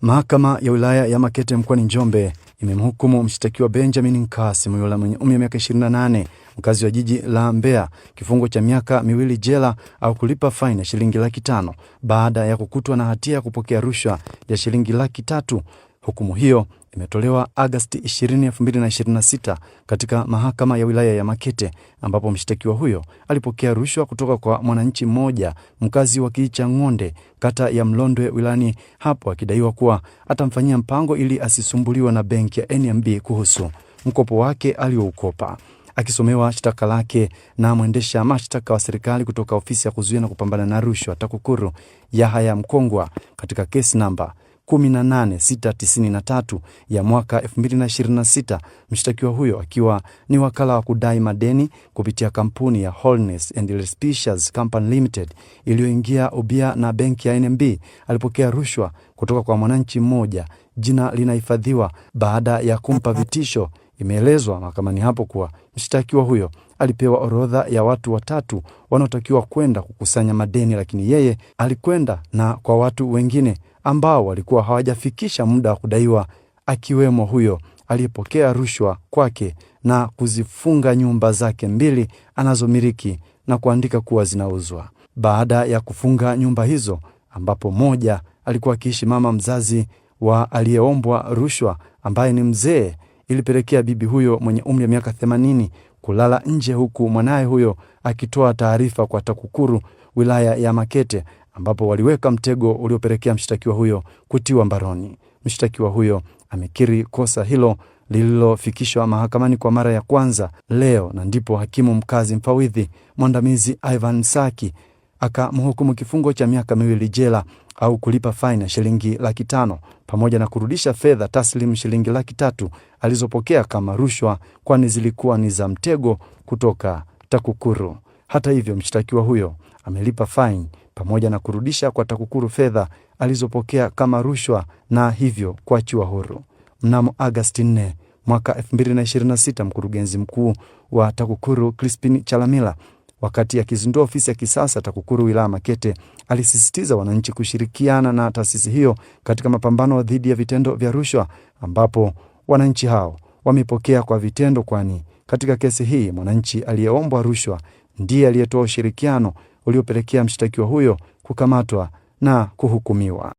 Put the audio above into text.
Mahakama ya wilaya ya Makete mkoani Njombe imemhukumu mshtakiwa Benjamin Nkasi Muyula mwenye umri wa miaka 28, mkazi wa jiji la Mbeya, kifungo cha miaka 2 jela au kulipa faini ya shilingi 500,000 baada ya kukutwa na hatia ya kupokea rushwa ya shilingi 300,000. Hukumu hiyo imetolewa Agosti 20, 2026 katika mahakama ya wilaya ya Makete, ambapo mshtakiwa huyo alipokea rushwa kutoka kwa mwananchi mmoja mkazi wa kijiji cha Ng'onde, kata ya Mlondwe wilayani hapo, akidaiwa kuwa atamfanyia mpango ili asisumbuliwa na benki ya NMB kuhusu mkopo wake alioukopa. Akisomewa shtaka lake na mwendesha mashtaka wa serikali kutoka ofisi ya kuzuia na kupambana na rushwa TAKUKURU Yahaya Mkongwa katika kesi namba 18693 ya mwaka 2026, mshtakiwa huyo akiwa ni wakala wa kudai madeni kupitia kampuni ya Holness and Lespicious Company Limited iliyoingia ubia na benki ya NMB, alipokea rushwa kutoka kwa mwananchi mmoja. Jina linahifadhiwa baada ya kumpa vitisho. Imeelezwa mahakamani hapo kuwa mshtakiwa huyo alipewa orodha ya watu watatu wanaotakiwa kwenda kukusanya madeni, lakini yeye alikwenda na kwa watu wengine ambao walikuwa hawajafikisha muda wa kudaiwa, akiwemo huyo aliyepokea rushwa kwake na kuzifunga nyumba zake 2 anazomiliki na kuandika kuwa zinauzwa. Baada ya kufunga nyumba hizo, ambapo moja alikuwa akiishi mama mzazi wa aliyeombwa rushwa ambaye ni mzee, ilipelekea bibi huyo mwenye umri wa miaka 80 kulala nje, huku mwanae huyo akitoa taarifa kwa TAKUKURU wilaya ya Makete, ambapo waliweka mtego uliopelekea mshtakiwa huyo kutiwa mbaroni. Mshtakiwa huyo amekiri kosa hilo lililofikishwa mahakamani kwa mara ya kwanza leo, na ndipo hakimu mkazi mfawidhi mwandamizi Ivan Saki akamhukumu kifungo cha miaka 2 jela au kulipa faini ya shilingi 500,000 pamoja na kurudisha fedha taslim shilingi 300,000 alizopokea kama rushwa, kwani zilikuwa ni za mtego kutoka TAKUKURU. Hata hivyo, mshtakiwa huyo amelipa faini pamoja na kurudisha kwa TAKUKURU fedha alizopokea kama rushwa na hivyo kuachiwa huru. Mnamo Agosti 4 mwaka 2026, mkurugenzi mkuu wa TAKUKURU Crispin Chalamila, wakati akizindua ofisi ya kisasa TAKUKURU wilaya Makete, alisisitiza wananchi kushirikiana na taasisi hiyo katika mapambano dhidi ya vitendo vya rushwa, ambapo wananchi hao wamepokea kwa vitendo, kwani katika kesi hii mwananchi aliyeombwa rushwa ndiye aliyetoa ushirikiano uliopelekea mshtakiwa huyo kukamatwa na kuhukumiwa.